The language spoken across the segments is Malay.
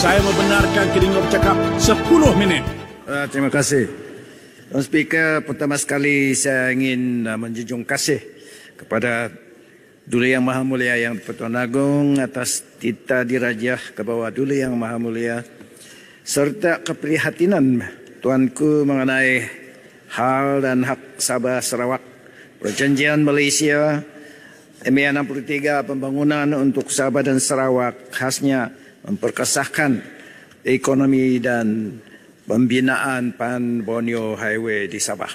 Saya membenarkan Kiringo bercakap 10 minit. Terima kasih. Tuan Speaker, pertama sekali saya ingin menjunjung kasih kepada Duli Yang Maha Mulia Yang Pertuan Agong atas titah dirajah ke bawah Duli Yang Maha Mulia serta keprihatinan Tuanku mengenai hal dan hak Sabah Sarawak, Perjanjian Malaysia MA 63 pembangunan untuk Sabah dan Sarawak khasnya memperkesahkan ekonomi dan pembinaan Pan Borneo Highway di Sabah.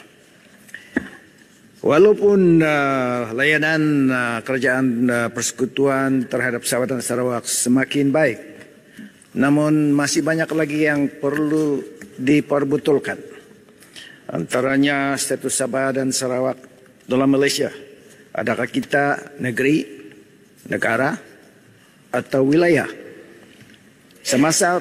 Walaupun layanan kerajaan persekutuan terhadap Sabah dan Sarawak semakin baik, namun masih banyak lagi yang perlu diperbetulkan. Antaranya status Sabah dan Sarawak dalam Malaysia. Adakah kita negeri, negara, atau wilayah? Semasa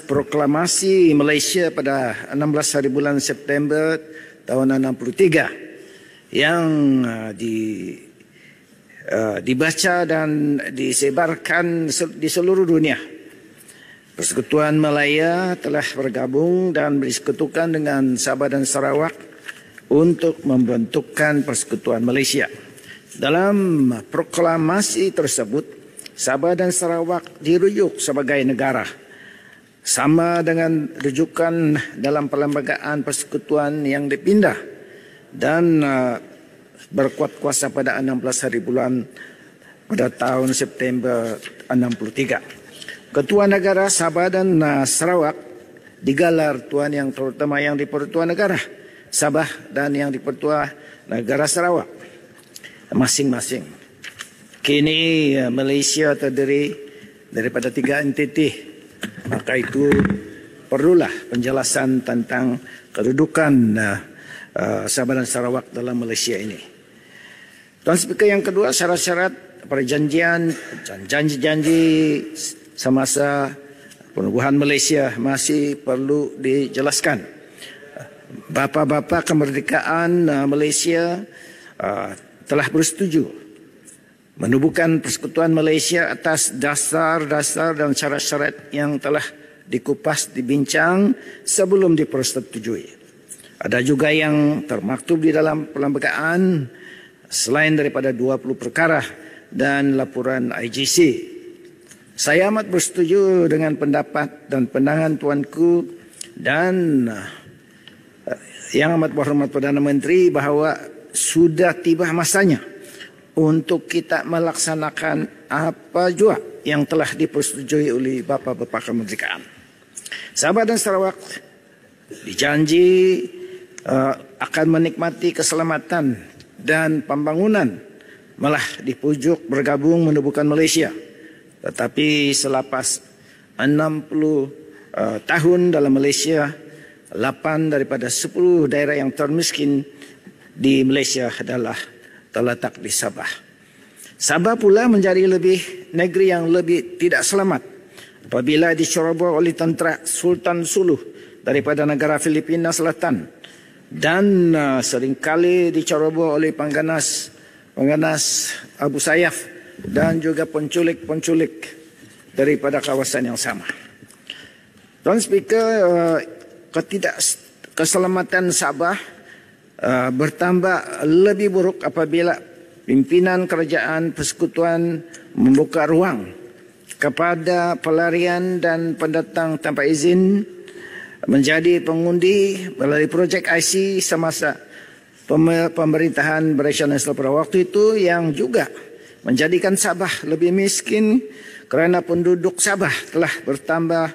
proklamasi Malaysia pada 16 hari bulan September tahun 63 yang dibaca dan disebarkan di seluruh dunia, Persekutuan Malaya telah bergabung dan bersekutukan dengan Sabah dan Sarawak untuk membentukkan Persekutuan Malaysia. Dalam proklamasi tersebut, Sabah dan Sarawak dirujuk sebagai negara, sama dengan rujukan dalam perlembagaan persekutuan yang dipindah dan berkuat kuasa pada 16 hari bulan pada tahun September 63. Ketua negara Sabah dan Sarawak digelar Tuan Yang Terutama Yang di-Pertuan Negara Sabah dan Yang di-Pertuan Negara Sarawak masing-masing. Kini Malaysia terdiri daripada 3 entiti, maka itu perlulah penjelasan tentang kedudukan Sabah dan Sarawak dalam Malaysia ini. Tuan Speaker, yang kedua, syarat-syarat perjanjian dan janji-janji semasa penubuhan Malaysia masih perlu dijelaskan. Bapa-bapa kemerdekaan Malaysia telah bersetuju menubuhkan Persekutuan Malaysia atas dasar-dasar dan syarat-syarat yang telah dikupas, dibincang sebelum dipersetujui. Ada juga yang termaktub di dalam perlembagaan selain daripada 20 perkara dan laporan IGC. Saya amat bersetuju dengan pendapat dan pandangan tuanku dan Yang Amat Berhormat Perdana Menteri bahawa sudah tiba masanya untuk kita melaksanakan apa jua yang telah dipersetujui oleh bapa-bapa kemerdekaan. Sabah dan Sarawak dijanji akan menikmati keselamatan dan pembangunan, malah dipujuk bergabung menubuhkan Malaysia. Tetapi selepas 60 tahun dalam Malaysia, 8 daripada 10 daerah yang termiskin di Malaysia adalah terletak di Sabah. Sabah pula menjadi negeri yang lebih tidak selamat apabila diceroboh oleh tentera Sultan Suluh daripada negara Filipina Selatan dan seringkali diceroboh oleh pengganas Abu Sayyaf dan juga penculik-penculik daripada kawasan yang sama. Tuan Speaker, keselamatan Sabah bertambah lebih buruk apabila pimpinan kerajaan persekutuan membuka ruang kepada pelarian dan pendatang tanpa izin menjadi pengundi melalui projek IC semasa pemerintahan Malaysia Nasional pada waktu itu, yang juga menjadikan Sabah lebih miskin kerana penduduk Sabah telah bertambah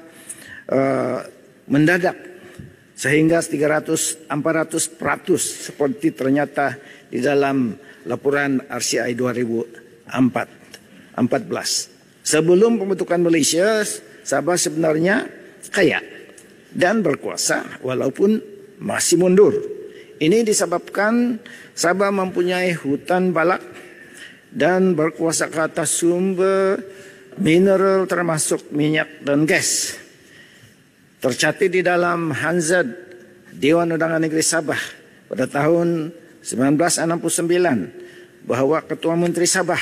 mendadak sehingga 300-400% seperti ternyata di dalam laporan RCI 2014. Sebelum pembentukan Malaysia, Sabah sebenarnya kaya dan berkuasa walaupun masih mundur. Ini disebabkan Sabah mempunyai hutan balak dan berkuasa ke atas sumber mineral termasuk minyak dan gas. Tercatat di dalam Hansard Dewan Undangan Negeri Sabah pada tahun 1969 bahawa Ketua Menteri Sabah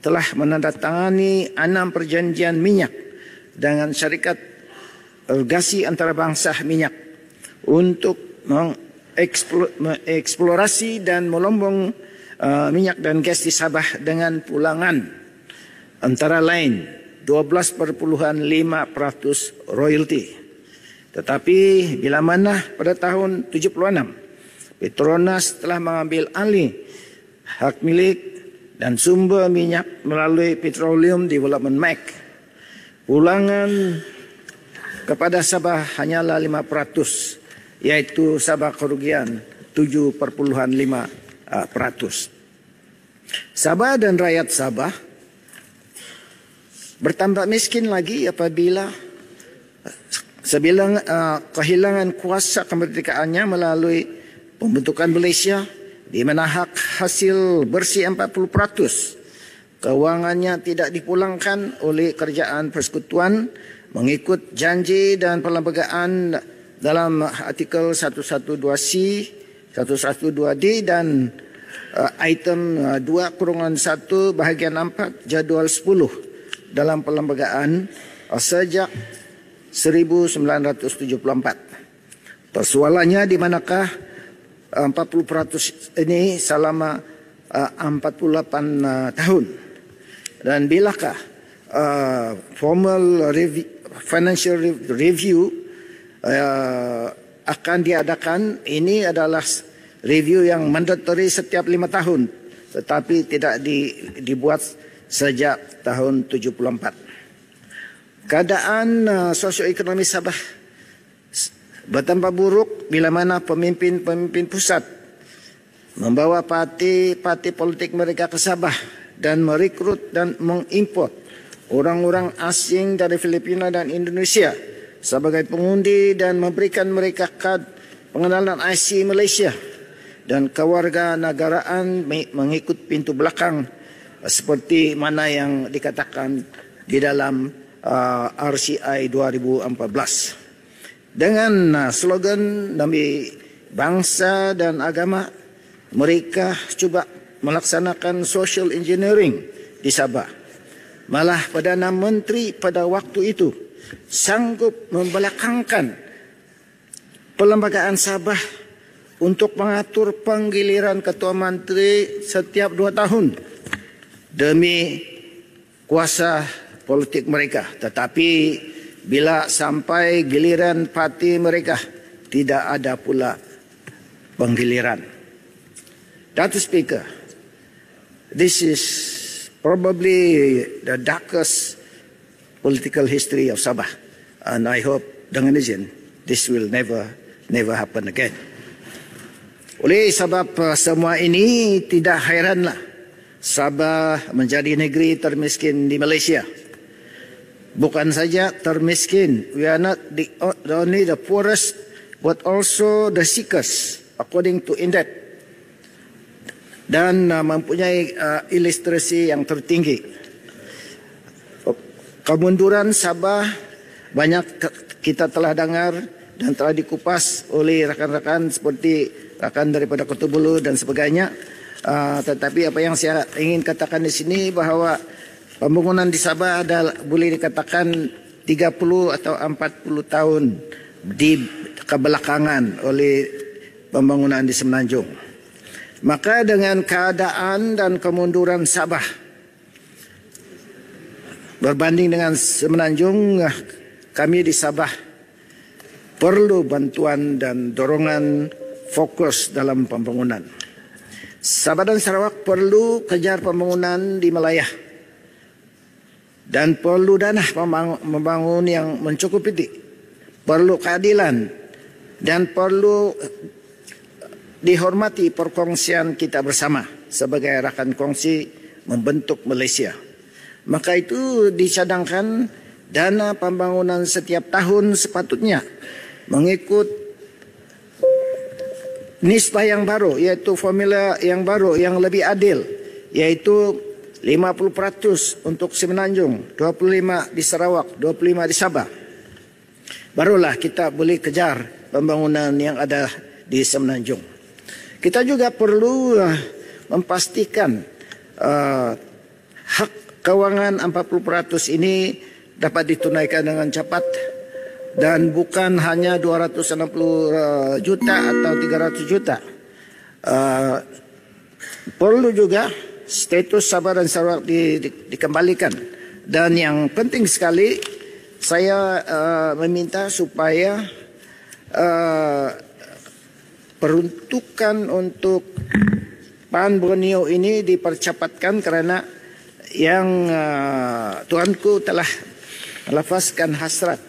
telah menandatangani 6 perjanjian minyak dengan syarikat irigasi antarabangsa minyak untuk mengeksplorasi dan melombong minyak dan gas di Sabah dengan pulangan antara lain 12,5% royalti. Tetapi bila mana pada tahun 76 Petronas telah mengambil alih hak milik dan sumber minyak melalui Petroleum Development Act, pulangan kepada Sabah hanyalah 5%, yaitu Sabah kerugian 7,5%. Sabah dan rakyat Sabah bertambah miskin lagi apabila kehilangan kuasa kemerdekaannya melalui pembentukan Malaysia, di mana hak hasil bersih 40%. Kewangannya tidak dipulangkan oleh kerajaan persekutuan mengikut janji dan perlembagaan dalam artikel 112C, 112D dan item 2/1 bahagian 4 jadual 10 dalam perlembagaan sejak 1974. Persoalannya di manakah 40% ini selama 48 tahun, dan bilakah formal financial review akan diadakan. Ini adalah review yang mandatory setiap 5 tahun, tetapi tidak dibuat sejak tahun 74. Keadaan sosioekonomi Sabah bertambah buruk bila mana pemimpin-pemimpin pusat membawa parti politik mereka ke Sabah dan merekrut dan mengimport orang-orang asing dari Filipina dan Indonesia sebagai pengundi dan memberikan mereka kad pengenalan IC Malaysia dan kewarganegaraan mengikut pintu belakang seperti mana yang dikatakan di dalam RCI 2014. Dengan slogan demi bangsa dan agama, mereka cuba melaksanakan social engineering di Sabah. Malah Perdana Menteri pada waktu itu sanggup membelakangkan perlembagaan Sabah untuk mengatur penggiliran Ketua Menteri setiap 2 tahun demi kuasa politik mereka. Tetapi bila sampai giliran parti mereka, tidak ada pula penggiliran. Dr. Speaker, this is probably the darkest political history of Sabah, and I hope dengan izin this will never happen again. Oleh sebab semua ini, tidak hairanlah Sabah menjadi negeri termiskin di Malaysia. Bukan saja termiskin, we are not only the poorest, but also the sickest, according to Index, dan mempunyai ilustrasi yang tertinggi. Kemunduran Sabah banyak kita telah dengar dan telah dikupas oleh rakan-rakan seperti rakan daripada Kota Bulu dan sebagainya. Tetapi apa yang saya ingin katakan di sini bahawa pembangunan di Sabah boleh dikatakan 30 atau 40 tahun di kebelakangan oleh pembangunan di Semenanjung. Maka dengan keadaan dan kemunduran Sabah berbanding dengan Semenanjung, kami di Sabah perlu bantuan dan dorongan fokus dalam pembangunan. Sabah dan Sarawak perlu kejar pembangunan di Melayah dan perlu dana membangun yang mencukupi, perlu keadilan dan perlu dihormati perkongsian kita bersama sebagai rakan kongsi membentuk Malaysia. Maka itu dicadangkan dana pembangunan setiap tahun sepatutnya mengikut nisbah yang baru, iaitu formula yang baru yang lebih adil, iaitu 50% untuk Semenanjung, 25% di Sarawak, 25% di Sabah. Barulah kita boleh kejar pembangunan yang ada di Semenanjung. Kita juga perlu memastikan hak kewangan 40% ini dapat ditunaikan dengan cepat dan bukan hanya 260 juta atau 300 juta. Perlu juga status Sabah dan Sarawak dikembalikan. Dan yang penting sekali, saya meminta supaya peruntukan untuk PAN Borneo ini dipercepatkan, kerana yang tuanku telah melafazkan hasrat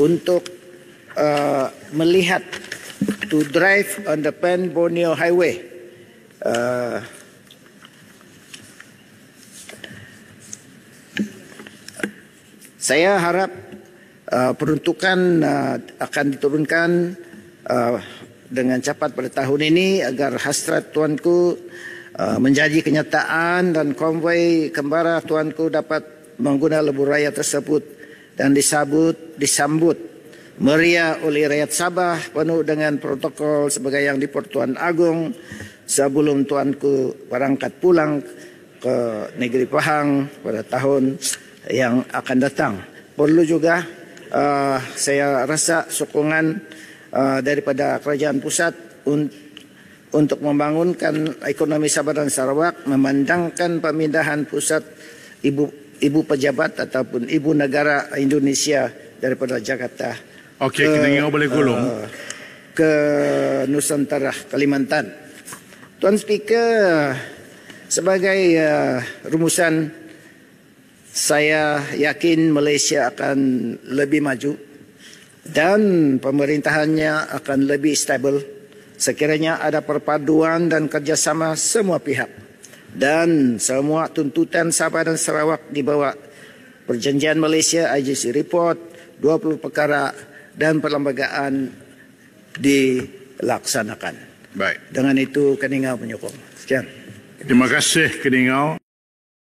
untuk melihat to drive on the PAN Borneo Highway. Saya harap peruntukan akan diturunkan dengan cepat pada tahun ini agar hasrat tuanku menjadi kenyataan dan konvoi kembara tuanku dapat menggunakan lebuh raya tersebut dan disambut meriah oleh rakyat Sabah penuh dengan protokol sebagai yang di Pertuan Agong sebelum tuanku berangkat pulang ke negeri Pahang pada tahun yang akan datang. Perlu juga saya rasa sokongan daripada kerajaan pusat untuk membangunkan ekonomi Sabah dan Sarawak, memandangkan pemindahan pusat ibu pejabat ataupun ibu negara Indonesia daripada Jakarta ke Nusantara, Kalimantan. Tuan Speaker, sebagai rumusan, saya yakin Malaysia akan lebih maju dan pemerintahannya akan lebih stabil sekiranya ada perpaduan dan kerjasama semua pihak dan semua tuntutan Sabah dan Sarawak di bawah Perjanjian Malaysia IGC Report, 20 perkara dan perlembagaan dilaksanakan. Baik. Dengan itu Keningau menyokong. Sekian. Terima kasih Keningau.